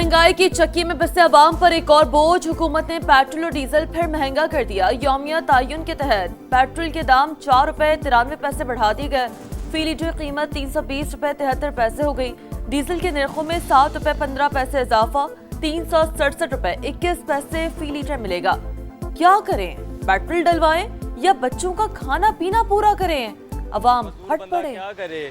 महंगाई की चक्की में फंसे अवाम पर एक और बोझ। हुकूमत ने पेट्रोल और डीजल फिर महंगा कर दिया। यौमिया तयन के तहत पेट्रोल के दाम 4 रुपए 93 पैसे बढ़ा दिए गए। फी लीटर कीमत 320 रुपए 73 पैसे हो गई। डीजल के निर्खों में 7 रुपए 15 पैसे इजाफा, 367 रुपए 21 पैसे फी लीटर मिलेगा। क्या करें, पेट्रोल डलवाएं या बच्चों का खाना पीना पूरा करें? अवाम हट पड़े। क्या करे,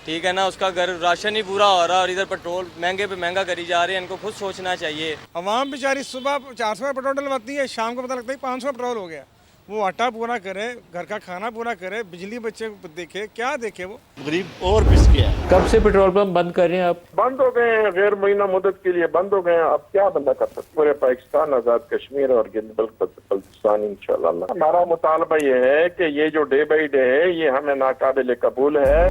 ठीक है ना, उसका घर राशन ही पूरा हो रहा है और इधर पेट्रोल महंगे पे महंगा करी जा रहे हैं। इनको खुद सोचना चाहिए। अवाम बेचारी सुबह 400 का पेट्रोल डलवाती है, शाम को पता लगता है 500 पेट्रोल हो गया। वो आटा पूरा करे, घर का खाना पूरा करे, बिजली बच्चे देखे, क्या देखे वो गरीब और पिस गया। कब से पेट्रोल पंप बंद कर रहे हैं आप? बंद हो गए हैं, गैर मुइना मुद्दत के लिए बंद हो गए हैं। अब क्या बंदा कर सकते? पूरे पाकिस्तान आजाद कश्मीर और बल्तिस्तान इंशाल्लाह। हमारा मुतालबा ये है कि ये जो डे बाई डे है ये हमें नाकाबिल कबूल है।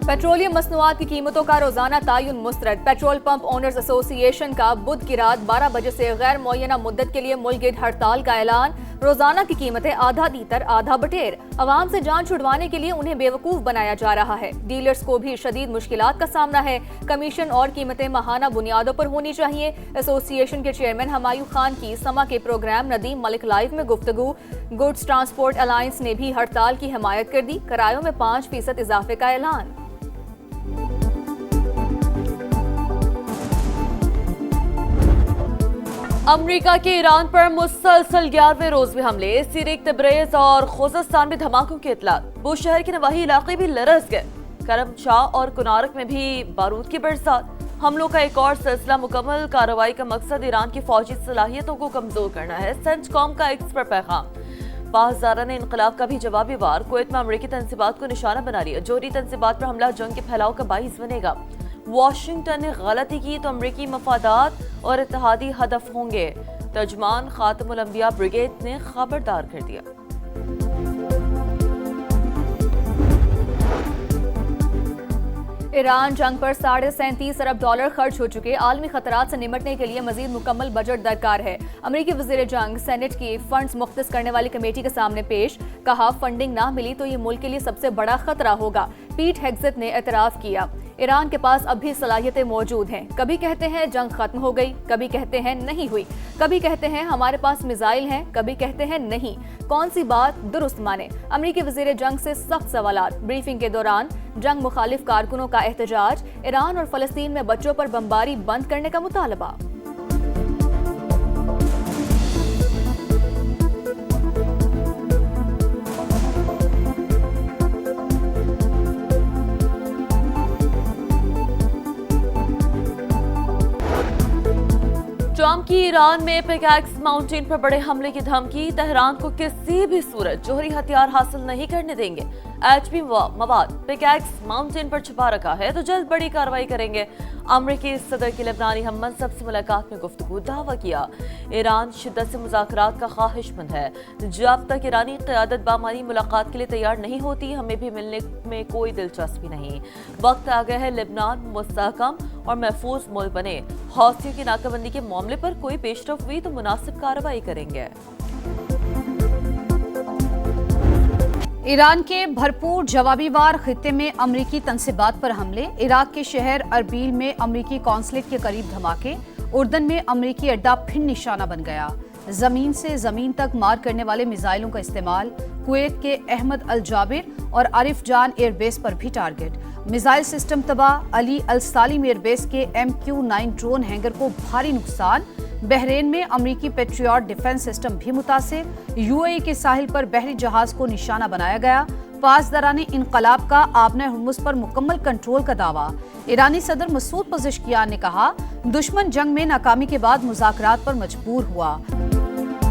पेट्रोलियम मसनूआत की कीमतों का रोजाना तयन मुस्तरद। पेट्रोल पंप ओनर्स एसोसिएशन का बुध की रात 12 बजे से गैर मुअय्यना मुद्दत के लिए मुल्क हड़ताल का ऐलान। रोजाना की कीमतें आधा दीतर आधा बटेर। अवाम से जान छुड़वाने के लिए उन्हें बेवकूफ बनाया जा रहा है। डीलर्स को भी शदीद मुश्किलात का सामना है। कमीशन और कीमतें माहाना बुनियादों पर होनी चाहिए। एसोसिएशन के चेयरमैन हमायूं खान की समा के प्रोग्राम नदीम मलिक लाइव में गुफ्तगू। गुड्स ट्रांसपोर्ट अलायंस ने भी हड़ताल की हिमायत कर दी। किरायों में 5% इजाफे का ऐलान। अमेरिका के ईरान पर मुसलसल 11वें रोज भी हमले। सिरिक, तब्रेज और खोजस्तान में धमाकों की इतला। बुश शहर के नवाही इलाके भी लरस गए। करमशाह और कुनारक में भी बारूद की बरसात। हमलों का एक और सिलसिला मुकम्मल। कार्रवाई का मकसद ईरान की फौजी सलाहियतों को कमजोर करना है। सेंटकॉम का एक्सपर्ट पैगाम। पासदारा ने इनकलाब का भी जवाबी वार। कुवैत में अमरीकी तंसीबात को निशाना बना लिया। जोहरी तंसीबात पर हमला जंग के फैलाव का बाइस बनेगा। वाशिंगटन ने गलती की तो अमरीकी मफादात और इत्तेहादी हदफ होंगे। तर्जमान खातमुल अंबिया ब्रिगेड ने खबरदार कर दिया। ईरान जंग पर $37.5 अरब खर्च हो चुके। आलमी खतरात से निपटने के लिए मजीद मुकम्मल बजट दरकार है। अमरीकी वजीर जंग सेनेट की फंड्स मुख्तस करने वाली कमेटी के सामने पेश। कहा, फंडिंग ना मिली तो ये मुल्क के लिए सबसे बड़ा खतरा होगा। पीट हेग्सेथ ने एतराफ किया, ईरान के पास अब भी सलाहियतें मौजूद हैं। कभी कहते हैं जंग खत्म हो गई, कभी कहते हैं नहीं हुई, कभी कहते हैं हमारे पास मिसाइल हैं, कभी कहते हैं नहीं। कौन सी बात दुरुस्त माने? अमरीकी वजीर जंग से सख्त सवालात। ब्रीफिंग के दौरान जंग मुखालिफ कारकुनों का एहतजाज। ईरान और फलस्तीन में बच्चों पर बमबारी बंद करने का मुतालबा। ट्रंप की ईरान में पिकैक्स माउंटेन पर बड़े हमले की धमकी। तेहरान को किसी भी सूरत जोहरी हथियार हासिल नहीं करने देंगे। एचपी मवाद पिकैक्स माउंटेन पर छुपा रखा है तो जल्द बड़ी कार्रवाई करेंगे। अमरीकी सदर की लेबनानी हम मनसब से मुलाकात में गुफ्तगू। दावा किया, ईरान शिद्दत से मुज़ाकरात का ख्वाहिशमंद है। जब तक ईरानी क़यादत बामानी मुलाकात के लिए तैयार नहीं होती, हमें भी मिलने में कोई दिलचस्पी नहीं। वक्त आ गया है लेबनान मुस्तहकम और महफूज मुल्क बने। हौसियों की नाकाबंदी के मामले पर कोई पेशरफ हुई तो मुनासिब कार्रवाई करेंगे। ईरान के भरपूर जवाबी वार खित्ते में अमरीकी तंसीबात पर हमले। इराक के शहर अरबील में अमरीकी कौंसलेट के करीब धमाके। उर्दन में अमरीकी अड्डा फिर निशाना बन गया। जमीन से जमीन तक मार करने वाले मिसाइलों का इस्तेमाल। कुवैत के अहमद अल जाबिर और आरिफ जान एयरबेस पर भी टारगेट। मिसाइल सिस्टम तबाह। अली अल सालिम एयरबेस के MQ-9 ड्रोन हैंगर को भारी नुकसान। बहरेन में अमरीकी पेट्रियट डिफेंस सिस्टम भी मुतासिर। UAE के साहिल पर बहरी जहाज को निशाना बनाया गया। पासदाराने इनकलाब का आबना हुर्मुज़ पर मुकम्मल कंट्रोल का दावा। ईरानी सदर मसूद पज़ेश्कियान ने कहा, दुश्मन जंग में नाकामी के बाद मुज़ाकरात पर मजबूर हुआ।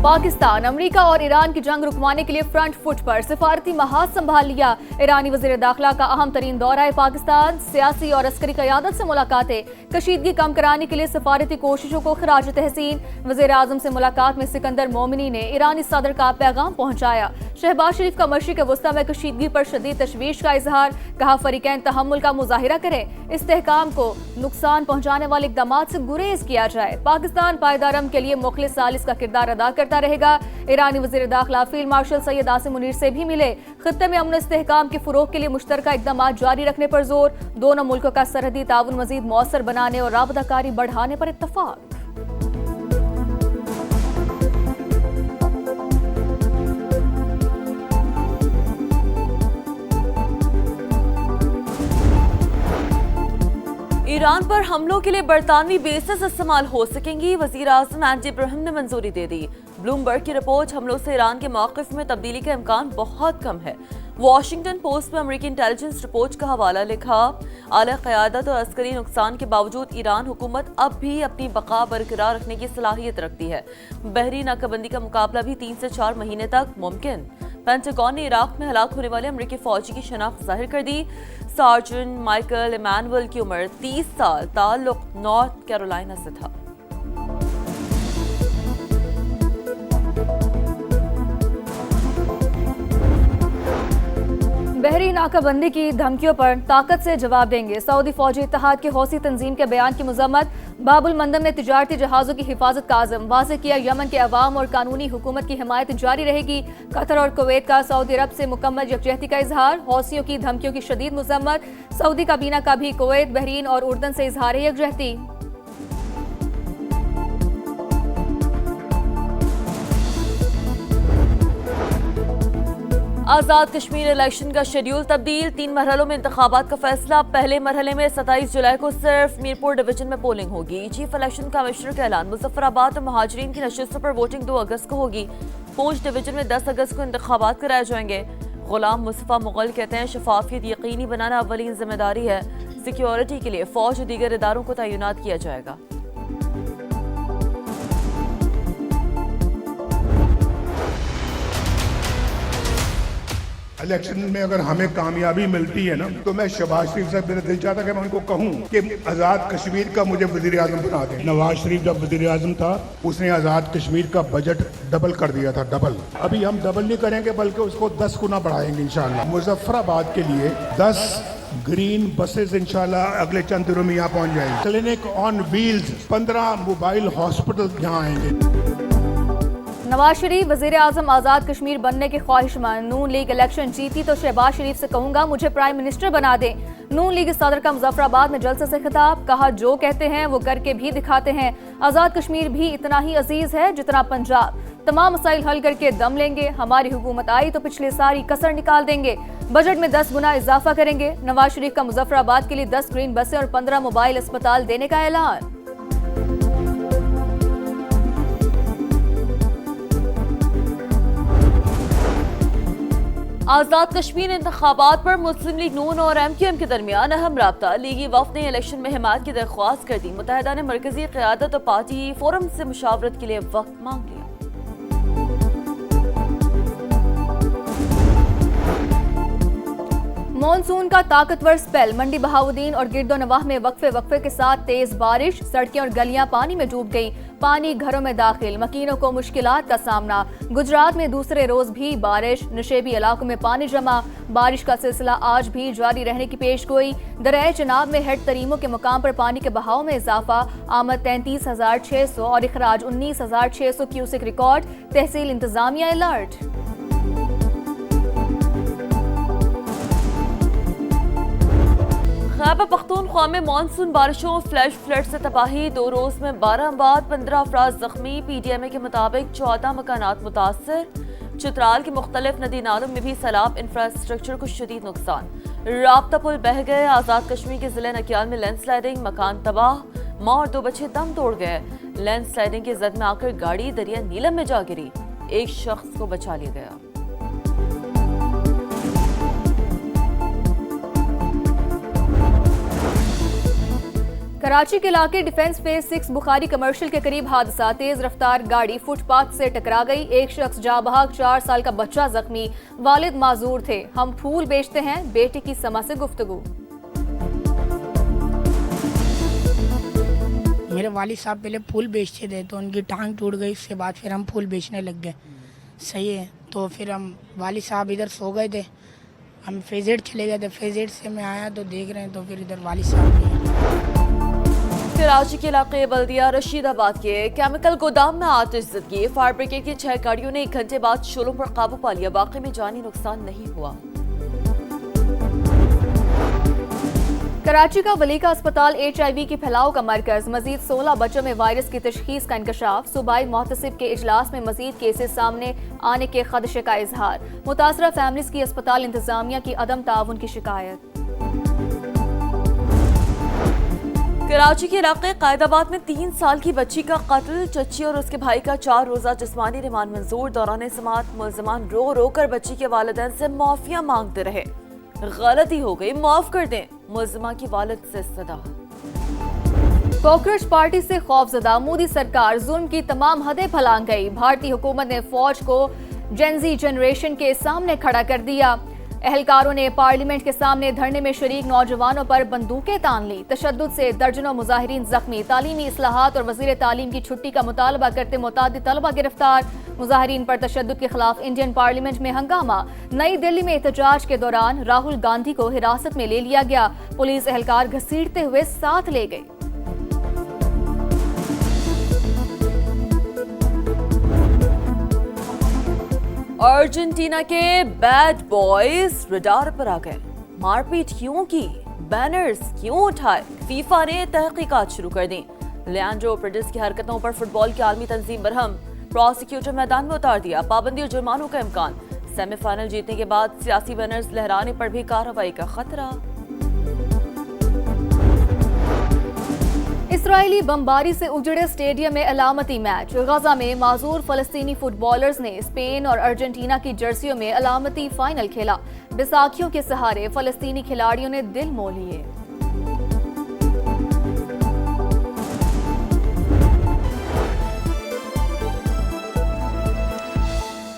पाकिस्तान अमेरिका और ईरान की जंग रुकवाने के लिए फ्रंट फुट पर। सिफारती महाज संभाल लिया। ईरानी वज़ीर दाखिला का अहम तरीन दौरा है पाकिस्तान। सियासी और अस्करी क़यादत से मुलाकातें। कशीदगी कम कराने के लिए सिफारती कोशिशों को खराज तहसीन। वज़ीर आज़म से मुलाकात में सिकंदर मोमिनी ने ईरानी सदर का पैगाम पहुँचाया। शहबाज शरीफ का मशरिक़ वस्ता में कशीदगी पर शदीद तशवीश का इजहार। कहा, फरीकैन तहम्मुल का मुजाहिरा करें। इस्तेहकाम को नुकसान पहुँचाने वाले इक़दामात से गुरेज किया जाए। पाकिस्तान पायदार अमन के लिए मुखलिस सालिस का किरदार अदा करता करता रहेगा। ईरानी वज़ीर दाखिला फील्ड मार्शल सैयद आसिम मुनीर से भी मिले। खित्ते में अमन इस्तेहकाम के फ़रोग़ के लिए मुश्तरका इक़दाम जारी रखने पर जोर। दोनों मुल्कों का सरहदी ताउन मज़ीद मौसर बनाने और राबताकारी बढ़ाने पर इत्तफ़ाक़। ईरान पर हमलों के लिए बरतानवी बेसेस इस्तेमाल हो सकेंगी, वज़ीर आज़म एंडी इब्राहिम ने मंजूरी दे दी। ब्लूमबर्ग की रिपोर्ट, हमलों से ईरान के मौक़िफ़ में तब्दीली का इम्कान बहुत कम है। वॉशिंगटन पोस्ट में अमेरिकी इंटेलिजेंस रिपोर्ट का हवाला लिखा, आला क़यादत और अस्करी नुकसान के बावजूद ईरान हुकूमत अब भी अपनी बका बरकरार रखने की सलाहियत रखती है। बहरी नाकाबंदी का मुकाबला भी 3 से 4 महीने तक मुमकिन। पेंटागन ने इराक में हलाक होने वाले अमेरिकी फौजी की शनाख्त जाहिर कर दी। सार्जेंट माइकल इमानुअल की उम्र 30 साल, ताल्लुक नॉर्थ कैरोलिना से था। बहरी नाकाबंदी की धमकियों पर ताकत से जवाब देंगे। सऊदी फौजी इत्तेहाद के हौसी तंजीम के बयान की मजम्मत। बाबुल मंदम ने तिजारती जहाज़ों की हिफाजत का आज़म वाज़ेह किया। यमन के अवाम और कानूनी हुकूमत की हिमायत जारी रहेगी। कतर और कुवैत का सऊदी अरब से मुकम्मल यकजहती का इजहार। हौसियों की धमकियों की शदीद मजम्मत। सऊदी काबीना का भी कुवैत, बहरीन और उर्दन से इजहार यकजहती। आज़ाद कश्मीर इलेक्शन का शेड्यूल तब्दील, 3 मरहलों में इंतखाबात का फैसला। पहले मरहले में 27 जुलाई को सिर्फ मीरपुर डिवीजन में पोलिंग होगी। चीफ इलेक्शन कमिश्नर का ऐलान, मुजफ्फराबाद और महाजरीन की नशिस्तों पर वोटिंग 2 अगस्त को होगी। पूंछ डिवीजन में 10 अगस्त को इंतखाबात कराए जाएंगे। गुलाम मुस्तफा मुगल कहते हैं, शफाफियत यकीनी बनाना अवलीन जिम्मेदारी है। सिक्योरिटी के लिए फौज और दीगर इदारों को तैनात किया जाएगा। इलेक्शन में अगर हमें कामयाबी मिलती है ना, तो मैं शहबाज शरीफ से मेरा दिल चाहता कि मैं उनको कहूं कि आज़ाद कश्मीर का मुझे वज़ीर आज़म बना दें। नवाज शरीफ जब वज़ीर आज़म था, उसने आज़ाद कश्मीर का बजट डबल कर दिया था, डबल। अभी हम डबल नहीं करेंगे बल्कि उसको 10 गुना बढ़ाएंगे इंशाल्लाह। मुजफ्फराबाद के लिए 10 ग्रीन बसेस इंशाल्लाह अगले चंद दिनों में यहाँ पहुँच जाएंगे। Clinic on wheels, 15 mobile hospital यहाँ आएंगे। नवाज शरीफ वज़ीर आज़म आज़ाद कश्मीर बनने के ख्वाहिशमंद। नून लीग इलेक्शन जीती तो शहबाज शरीफ से कहूंगा मुझे प्राइम मिनिस्टर बना दें। नून लीग सदर का मुजफ्फराबाद में जलसे से खिताब, कहा जो कहते हैं वो करके भी दिखाते हैं। आज़ाद कश्मीर भी इतना ही अजीज है जितना पंजाब। तमाम मसाइल हल करके दम लेंगे। हमारी हुकूमत आई तो पिछली सारी कसर निकाल देंगे। बजट में 10 गुना इजाफा करेंगे। नवाज शरीफ का मुजफ्फराबाद के लिए 10 ग्रीन बसें और 15 मोबाइल अस्पताल देने का ऐलान। आज़ाद कश्मीर इंतखाबात पर मुस्लिम लीग नून और MQM के दरमियान अहम राब्ता। लीगी वफ़द ने इलेक्शन में हिमायत की दरख्वास्त कर दी। मुत्तहिदा ने मरकजी क़यादत और पार्टी फोरम से मुशावरत के लिए वक्त मांग लिया। मॉनसून का ताकतवर स्पेल। मंडी बहाउद्दीन और गिरदोनवाह में वक्फे के साथ तेज बारिश। सड़कें और गलियां पानी में डूब गई। पानी घरों में दाखिल, मकीनों को मुश्किलात का सामना। गुजरात में दूसरे रोज भी बारिश। नशेबी इलाकों में पानी जमा। बारिश का सिलसिला आज भी जारी रहने की पेशगोई। दरियाए चिनाब में हेड तरीमों के मुकाम पर पानी के बहाव में इजाफा। आमद 33,600 और इखराज 19,600 क्यूसेक रिकॉर्ड। तहसील इंतजामिया अलर्ट। खैबर पख्तूनख्वा में मानसून बारिशों, फ्लैश फ्लड से तबाही। 2 रोज में 12 अमवात, 15 अफराद जख्मी। PDMA के मुताबिक 14 मकानात मुतासर। चित्राल के मुख्तलिफ नदी नालों में भी सैलाब, इंफ्रास्ट्रक्चर को शदीद नुकसान। राब्ता पुल बह गए। आज़ाद कश्मीर के जिले नकियाल में लैंडस्लाइडिंग, मकान तबाह। माँ और 2 बच्चे दम तोड़ गए। लैंडस्लाइडिंग की जद में आकर गाड़ी दरिया नीलम में जा गिरी। एक शख्स को बचा लिया गया। कराची के इलाके डिफेंस फेज 6 बुखारी कमर्शियल के करीब हादसा। तेज रफ्तार गाड़ी फुटपाथ से टकरा गई। एक शख्स जाँ बहक, 4 साल का बच्चा जख्मी। वालिद माजूर थे। हम फूल बेचते हैं, बेटे की समा से गुफ्तगू। मेरे वालिद साहब पहले फूल बेचते थे तो उनकी टांग टूट गई। उसके बाद फिर हम फूल बेचने लग गए। सही है, तो फिर हम वालिद साहब इधर सो गए थे। हम फेज 8 चले गए थे। फेज 8 से मैं आया तो देख रहे हैं तो फिर इधर वालिद साहब नहीं है। कराची के इलाके बल्दिया रशीदाबाद के केमिकल गोदाम में आतिशज़दगी। फायर ब्रिगेड की 6 गाड़ियों ने 1 घंटे बाद शोलों पर काबू पा लिया। वाकई में जानी नुकसान नहीं हुआ। कराची का वलीका अस्पताल HIV के फैलाव का मरकज। मजीद 16 बच्चों में वायरस की तशखीस का इंकशाफ। सूबाई मोहतसिब के इजलास में मजीद केसेस सामने आने के खदशे का इजहार। मुतासरा फैमिलीज की अस्पताल इंतजामिया की अदम ताउन की शिकायत। कराची के इलाके कायदाबाद में 3 साल की बच्ची का कत्ल। चच्ची और उसके भाई का 4 रोजा जिस्मानी रिमांड मंजूर। दौरान समाअत मुल्ज़िमान रो रो कर बच्ची के वालिदैन से माफिया मांगते रहे। गलती हो गई, माफ कर दें, मुल्ज़िमा की वालिद से सदा। कॉकरोच पार्टी से खौफजदा मोदी सरकार जुल्म की तमाम हदें फलांग गई। भारतीय हुकूमत ने फौज को जेनजी जनरेशन के सामने खड़ा कर दिया। एहलकारों ने पार्लियामेंट के सामने धरने में शरीक नौजवानों पर बंदूकें तान ली। तशद्दुद से दर्जनों मुजाहिरीन जख्मी। तालीमी इस्लाहात और वजीर तालीम की छुट्टी का मुतालबा करते मुतादिद तलबा गिरफ्तार। मुजाहिरीन पर तशद्दुद के खिलाफ इंडियन पार्लियामेंट में हंगामा। नई दिल्ली में एहतजाज के दौरान राहुल गांधी को हिरासत में ले लिया गया। पुलिस एहलकार घसीटते हुए साथ ले गई। अर्जेंटीना के बैड बॉयज रडार पर आ गए। मारपीट क्यों की, बैनर्स क्यों उठाए, फीफा ने तहकीकात शुरू कर दी। लियांड्रो पेरेज की हरकतों पर फुटबॉल की आलमी तंजीम बरहम। प्रोसिक्यूटर मैदान में उतार दिया। पाबंदी और जुर्मानों का इम्कान। सेमीफाइनल जीतने के बाद सियासी बैनर्स लहराने पर भी कार्रवाई का खतरा। इसराइली बमबारी से उजड़े स्टेडियम में अलामती मैच। गजा में माजूर फलस्तीनी फुटबॉलर्स ने स्पेन और अर्जेंटीना की जर्सियों में अलामती फाइनल खेला। बैसाखियों के सहारे फलस्तीनी खिलाड़ियों ने दिल मोह लिए।